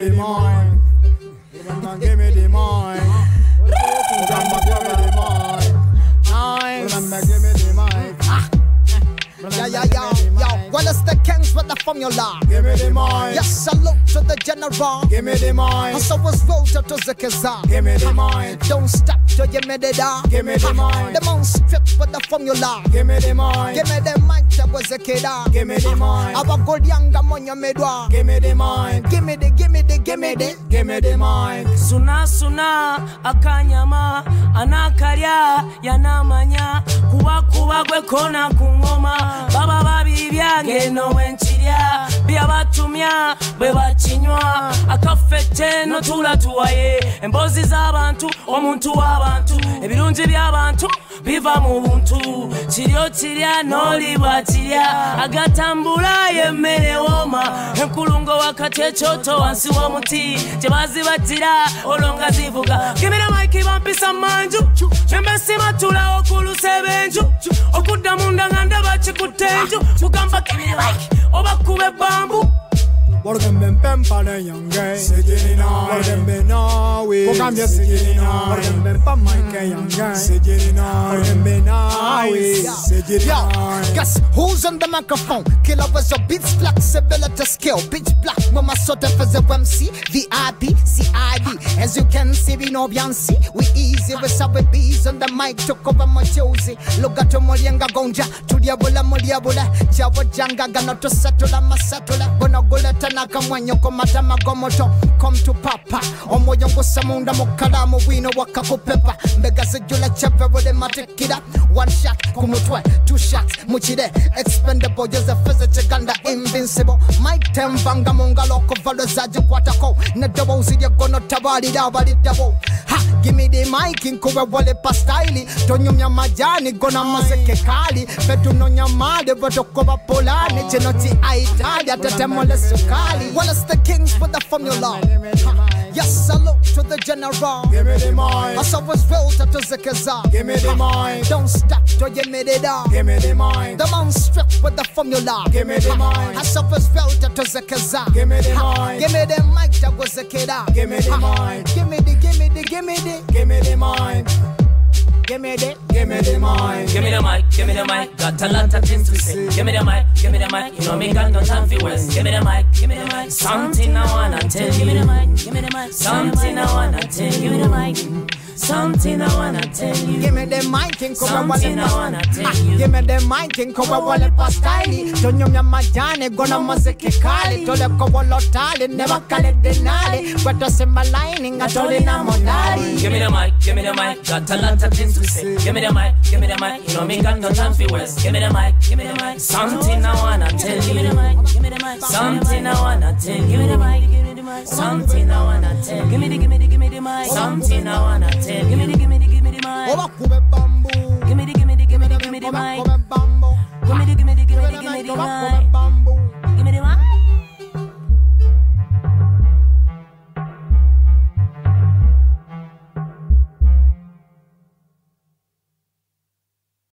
the mind. Remember, give me the mind. Remember, give me the mind. Nice. Remember, give me the mind. Yo, well, it's the kings with the formula. Give me the mind. Yes, salute to the general. Give me the mind. So was rolled to Zikiza. Give me the mind. Don't stop till you made it up. Give me the mind. The man stripped with the formula. Give me the mind. Give me the mic that was a kid. Give me the mind. Our good young on your midwa. Give me the mind. Give me the, give me the, give me the. Give me the mind. Suna akanyama anakarya yanamanya kuba gwe kona kungoma baba babibya ngeno wenchirya bya batumya bwe bakinywa akafete no tulatuwaye embozi z'abantu omuntu w'abantu ebirungi by'abantu biva mu buntu kiryo kirya noli bwakirya agatambula yemmere woma enkulungo wakati ekyoto wansi w'omuti gye bazibatira olonga zivuga give me the mic bampisa manju nembe simatula okulusebenju okudda munda nga ndaba kikutenju kugamba give me the mic oba kube bambu Wargambe pempane yange Sejirina Wargambe nawe Wargambe sejirina Wargambe pamaike yange Sejirina Wargambe nawe Sejirina. Guess who's on the microphone? Killer was a beats flexibility skill. Pitch black, mama sort of as a MC VIP, CID. As you can see, we know Beyonce. We easy with our bees on the mic. Took over my Josie. Look at Molianga Gonja. To the Abula Moliabula. Jawa Janga Gano to settle a settle. Bonaguleta. Come to Papa Omoyongo Samunda Mokalamu Wino Wakaku Pepper Megazilla Chepe with the Matikida 1 shot Kumutwe 2 shots Muchide expendable Joseph Chaganda invincible Mike Tembanga Mongaloko Valozaji Quataco Nedabo Zidia Gono Tabali Dabali Dabo Ha give me the mic in Kowe Wale Pastaili Tonyo Majani Gona Maseke Kali Betu Nonya Made Botokoba Polani Chenoti Aitalia Tatemole Suka. Well, it's the kings with the formula. Yes, salute to the general. Give me the mind. I saw was built to Zikiza. Give me the mind. Don't stop till you made it up. Give me the mind. The man stripped with the formula. Give me the mind. I saw was built to Zikiza. Give me the mind. Give me the mic that was a kid up. Give me the mind. Give me the, give me the, give me the. Give me the mind. Give me the, give me the mind. Give me the mic, give me the mic. Got a lot of things to say. Give me the mic, give me the mic. You know me got no time for waste. Give me the mic, give me the mic. Something I wanna tell you. Give me the mic, give me the mic. Something I wanna tell you. Give me the mic. Something I wanna tell you. Give me the mic and something I wanna tell you. Give me the mic and Kowe Wale Pastaili. Tonyo Majani Gona Mazeke Kali. Tole Kowe Lotali never kale denali. Kwata semba lining atole na modali. Give me the mic, give me the mic. Got a lot of things to say. Give me the mic, give me the mic. You know me got no time for waste. Give me the mic, give me the mic. Something I wanna tell you. Give me the mic, give me the mic. Something I wanna tell you. Give me the mic, give me the mic. Something I wanna tell you. Give me the, give me the, give me the mic. Something I wanna tell you. Give me the, give me the, give me the mic. Oba kube bambu. Give me the, give me the, give me the, give me the mic. Give me the, give me the, give me the, give me the mic.